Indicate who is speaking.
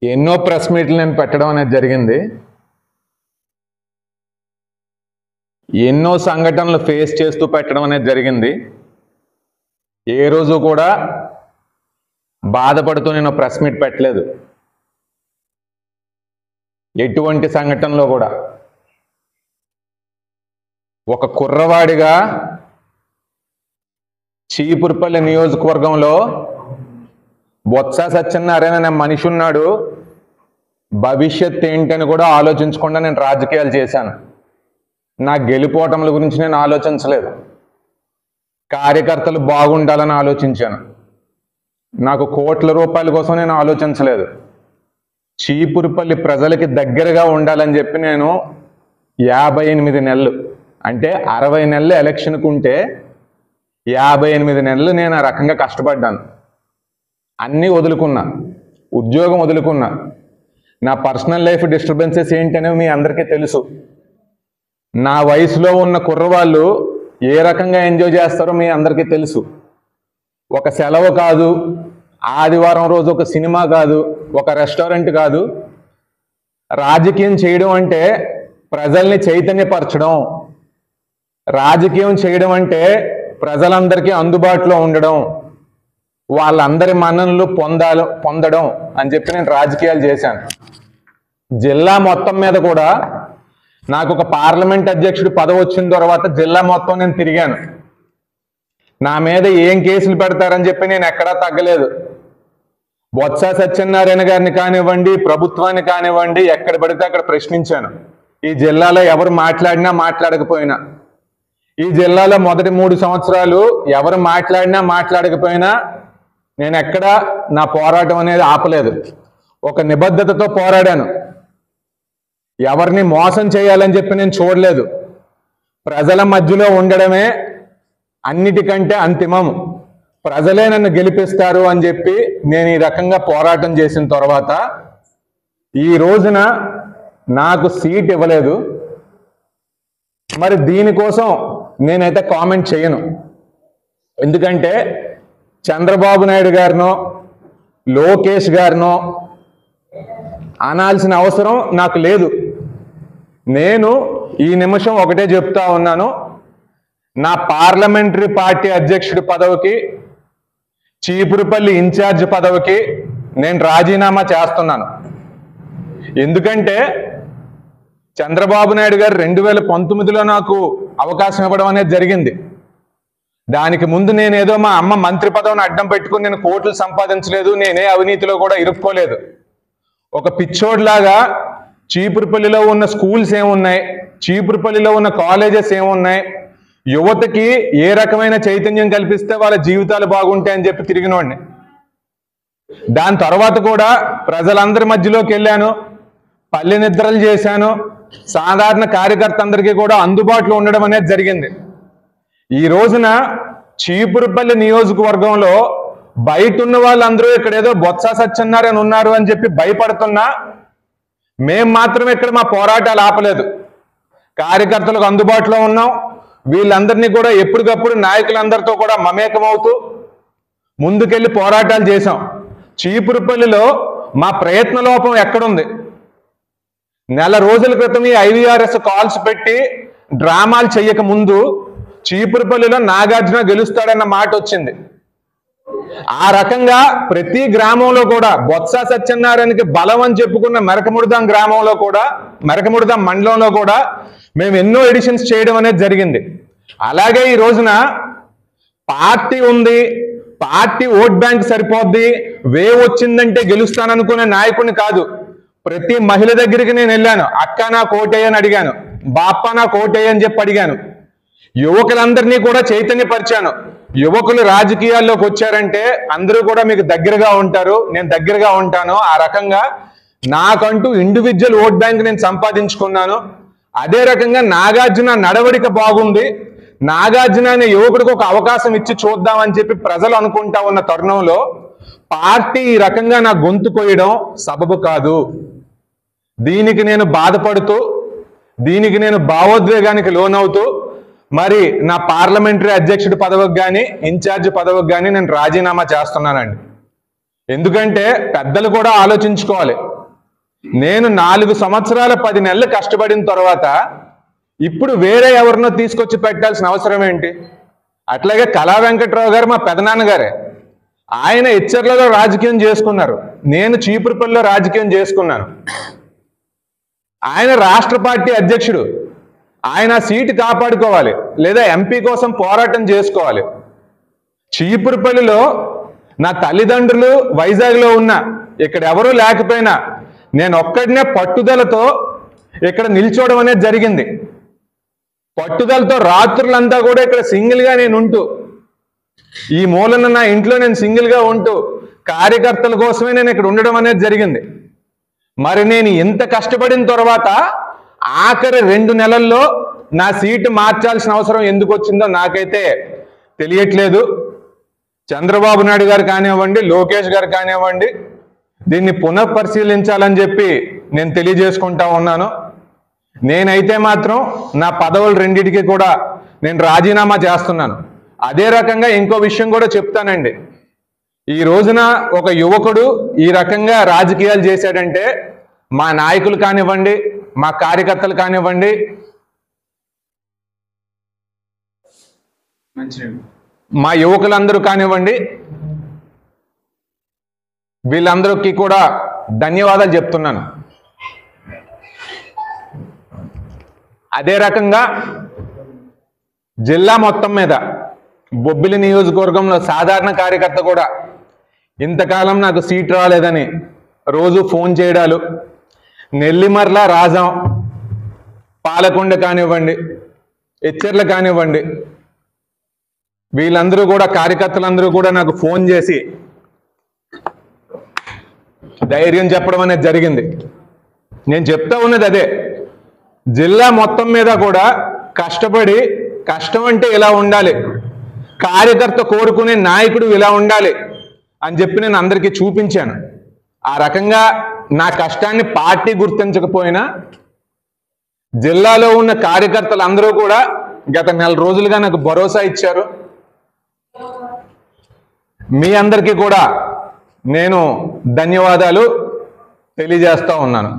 Speaker 1: ఎన్నో ప్రెస్ మీట్లు నేను పెట్టడం అనేది జరిగింది. ఎన్నో సంఘటనలు ఫేస్ చేస్తూ పెట్టడం అనేది జరిగింది. ఏ రోజు కూడా బాధపడుతూ నేను ప్రెస్ మీట్ పెట్టలేదు. ఎటువంటి సంఘటనలో కూడా ఒక కుర్రవాడిగా చీపురుపల్లి నియోజకవర్గంలో బొత్స సత్యనారాయణ అనే మనిషి ఉన్నాడు, భవిష్యత్ ఏంటని కూడా ఆలోచించకుండా నేను రాజకీయాలు చేశాను. నా గెలుపోవటముల గురించి నేను ఆలోచించలేదు. కార్యకర్తలు బాగుండాలని ఆలోచించాను. నాకు కోట్ల రూపాయల కోసం నేను ఆలోచించలేదు. చీపురుపల్లి ప్రజలకి దగ్గరగా ఉండాలని చెప్పి నేను 58 నెలలు అంటే 60 నెలలు ఎలక్షన్కు ఉంటే 58 నెలలు నేను ఆ రకంగా కష్టపడ్డాను. అన్నీ వదులుకున్నా, ఉద్యోగం వదులుకున్నా. నా పర్సనల్ లైఫ్ డిస్టర్బెన్సెస్ ఏంటనేవి మీ అందరికీ తెలుసు. నా వయసులో ఉన్న కుర్రవాళ్ళు ఏ రకంగా ఎంజాయ్ చేస్తారో మీ అందరికీ తెలుసు. ఒక సెలవు కాదు, ఆదివారం రోజు ఒక సినిమా కాదు, ఒక రెస్టారెంట్ కాదు. రాజకీయం చేయడం అంటే ప్రజల్ని చైతన్యపరచడం. రాజకీయం చేయడం అంటే ప్రజలందరికీ అందుబాటులో ఉండడం, వాళ్ళందరి మన్ననలు పొందడం అని చెప్పి నేను రాజకీయాలు చేశాను. జిల్లా మొత్తం మీద కూడా నాకు ఒక పార్లమెంట్ అధ్యక్షుడి పదవి వచ్చిన తర్వాత జిల్లా మొత్తం నేను తిరిగాను. నా మీద ఏం కేసులు పెడతారని చెప్పి నేను ఎక్కడా తగ్గలేదు. బొత్స సత్యనారాయణ గారిని కానివ్వండి, ప్రభుత్వాన్ని కానివ్వండి, ఎక్కడ పడితే అక్కడ ప్రశ్నించాను. ఈ జిల్లాలో ఎవరు మాట్లాడినా మాట్లాడకపోయినా, ఈ జిల్లాలో మొదటి 3 సంవత్సరాలు ఎవరు మాట్లాడినా మాట్లాడకపోయినా నేను ఎక్కడా నా పోరాటం అనేది ఆపలేదు. ఒక నిబద్ధతతో పోరాడాను. ఎవరిని మోసం చేయాలని చెప్పి నేను చూడలేదు. ప్రజల మధ్యలో ఉండడమే అన్నిటికంటే అంతిమం. ప్రజలే నన్ను గెలిపిస్తారు అని చెప్పి నేను ఈ రకంగా పోరాటం చేసిన తర్వాత ఈ రోజున నాకు సీట్ ఇవ్వలేదు. మరి దీనికోసం నేనైతే కామెంట్ చేయను. ఎందుకంటే చంద్రబాబు నాయుడు గారినో లోకేష్ గారినో అనాల్సిన అవసరం నాకు లేదు. నేను ఈ నిమిషం ఒకటే చెప్తా ఉన్నాను, నా పార్లమెంటరీ పార్టీ అధ్యక్షుడి పదవికి, చీపురుపల్లి ఇన్ఛార్జ్ పదవికి నేను రాజీనామా చేస్తున్నాను. ఎందుకంటే చంద్రబాబు నాయుడు గారు 2019లో నాకు అవకాశం ఇవ్వడం అనేది జరిగింది. దానికి ముందు నేనేదో మా అమ్మ మంత్రి పదవిని అడ్డం పెట్టుకుని నేను కోట్లు సంపాదించలేదు, నేనే అవినీతిలో కూడా ఇరుక్కోలేదు. ఒక పిచ్చోడ్లాగా చీపురుపల్లిలో ఉన్న స్కూల్స్ ఏమున్నాయి, చీపురుపల్లిలో ఉన్న కాలేజెస్ ఏమున్నాయి, యువతకి ఏ రకమైన చైతన్యం కల్పిస్తే వాళ్ళ జీవితాలు బాగుంటాయని చెప్పి తిరిగినోడిని. దాని తర్వాత కూడా ప్రజలందరి మధ్యలోకి వెళ్ళాను, పల్లె నిద్రలు చేశాను, సాధారణ కార్యకర్త అందరికీ కూడా అందుబాటులో ఉండడం అనేది జరిగింది. ఈ రోజున చీపురుపల్లి నియోజకవర్గంలో బయట ఉన్న వాళ్ళందరూ ఇక్కడ ఏదో బొత్స సత్యనారాయణ ఉన్నారు అని చెప్పి భయపడుతున్నా, మేం మాత్రం ఇక్కడ మా పోరాటాలు ఆపలేదు. కార్యకర్తలకు అందుబాటులో ఉన్నాం. వీళ్ళందరినీ కూడా ఎప్పటికప్పుడు నాయకులందరితో కూడా మమేకమవుతూ ముందుకెళ్ళి పోరాటాలు చేశాం. చీపురుపల్లిలో మా ప్రయత్న లోపం ఎక్కడుంది? నెల రోజుల క్రితం ఈ IVRS కాల్స్ పెట్టి డ్రామాలు చెయ్యక ముందు చీపురుపల్లిలో నాగార్జున గెలుస్తాడన్న మాట వచ్చింది. ఆ రకంగా ప్రతి గ్రామంలో కూడా బొత్స సత్యనారాయణకి బలం అని చెప్పుకున్న మెరకముడిదాం గ్రామంలో కూడా, మెరకముడిదాం మండలంలో కూడా మేము ఎన్నో ఎడిషన్స్ చేయడం అనేది జరిగింది. అలాగే ఈ రోజున పార్టీ ఉంది, పార్టీ ఓట్ బ్యాంక్ సరిపోద్ది, వేవ్ వచ్చిందంటే గెలుస్తాననుకునే నాయకుడిని కాదు. ప్రతి మహిళ దగ్గరికి నేను వెళ్ళాను, అక్క నా కోటయ్యని అడిగాను, బాప్ప నా కోటయ్య అని చెప్పి అడిగాను. యువకులందరినీ కూడా చైతన్యపరిచాను. యువకులు రాజకీయాల్లోకి వచ్చారంటే అందరూ కూడా మీకు దగ్గరగా ఉంటారు, నేను దగ్గరగా ఉంటాను. ఆ రకంగా నాకంటూ ఇండివిజువల్ ఓట్ బ్యాంక్ నేను సంపాదించుకున్నాను. అదే రకంగా నాగార్జున నడవడిక బాగుంది, నాగార్జున అనే యువకుడికి ఒక అవకాశం ఇచ్చి చూద్దామని చెప్పి ప్రజలు అనుకుంటా ఉన్న తరుణంలో పార్టీ ఈ రకంగా నా గొంతు కొయ్యడం సబబు కాదు. దీనికి నేను బాధపడుతూ, దీనికి నేను భావోద్వేగానికి లోనవుతూ మరి నా పార్లమెంటరీ అధ్యక్షుడి పదవికి కానీ, ఇన్ఛార్జ్ పదవికి కానీ నేను రాజీనామా చేస్తున్నానండి. ఎందుకంటే పెద్దలు కూడా ఆలోచించుకోవాలి. నేను 4 సంవత్సరాల 10 నెలలు కష్టపడిన తర్వాత ఇప్పుడు వేరే ఎవరినో తీసుకొచ్చి పెట్టాల్సిన అవసరం ఏంటి? అట్లాగే కళా వెంకట్రావు గారు మా పెదనాన్నగారే. ఆయన ఇచ్చర్లలో రాజకీయం చేసుకున్నారు, నేను చీపురుపల్లిలో రాజకీయం చేసుకున్నాను. ఆయన రాష్ట్ర పార్టీ అధ్యక్షుడు, ఆయన సీటు కాపాడుకోవాలి లేదా ఎంపీ కోసం పోరాటం చేసుకోవాలి. చీపురుపల్లిలో నా తల్లిదండ్రులు వైజాగ్లో ఉన్నా, ఇక్కడ ఎవరూ లేకపోయినా నేను ఒక్కడినే పట్టుదలతో ఇక్కడ నిల్చోవడం అనేది జరిగింది. పట్టుదలతో రాత్రులంతా కూడా ఇక్కడ సింగిల్గా నేను ఉంటూ, ఈ మూలన నా ఇంట్లో నేను సింగిల్గా ఉంటూ కార్యకర్తల కోసమే నేను ఇక్కడ ఉండడం అనేది జరిగింది. మరి నేను ఇంత కష్టపడిన తర్వాత ఆఖరి 2 నెలల్లో నా సీటు మార్చాల్సిన అవసరం ఎందుకు వచ్చిందో నాకైతే తెలియట్లేదు. చంద్రబాబు నాయుడు గారు కానివ్వండి, లోకేష్ గారు కానివ్వండి, దీన్ని పునఃపరిశీలించాలని చెప్పి నేను తెలియజేసుకుంటా ఉన్నాను. నేనైతే మాత్రం నా పదవులు రెండింటికి కూడా నేను రాజీనామా చేస్తున్నాను. అదే రకంగా ఇంకో విషయం కూడా చెప్తానండి. ఈ రోజున ఒక యువకుడు ఈ రకంగా రాజకీయాలు చేశాడంటే మా నాయకులు కానివ్వండి, మా కార్యకర్తలు కానివ్వండి, మా యువకులందరూ కానివ్వండి, వీళ్ళందరికీ కూడా ధన్యవాదాలు చెప్తున్నాను. అదే రకంగా జిల్లా మొత్తం మీద బొబ్బిలి నియోజకవర్గంలో సాధారణ కార్యకర్త కూడా ఇంతకాలం నాకు సీట్ రాలేదని రోజు ఫోన్ చేయడాలు, నెల్లిమర్ల, రాజం, పాలకొండ కానివ్వండి, ఎచ్చర్ల కానివ్వండి, వీళ్ళందరూ కూడా కార్యకర్తలందరూ కూడా నాకు ఫోన్ చేసి ధైర్యం చెప్పడం అనేది జరిగింది. నేను చెప్తా ఉన్నది అదే, జిల్లా మొత్తం మీద కూడా కష్టపడి, కష్టం అంటే ఇలా ఉండాలి, కార్యకర్త కోరుకునే నాయకుడు ఇలా ఉండాలి అని చెప్పి నేను అందరికీ చూపించాను. ఆ రకంగా నా కష్టాన్ని పార్టీ గుర్తించకపోయినా జిల్లాలో ఉన్న కార్యకర్తలు అందరూ కూడా గత 4 రోజులుగా నాకు భరోసా ఇచ్చారు. మీ అందరికీ కూడా నేను ధన్యవాదాలు తెలియజేస్తా ఉన్నాను.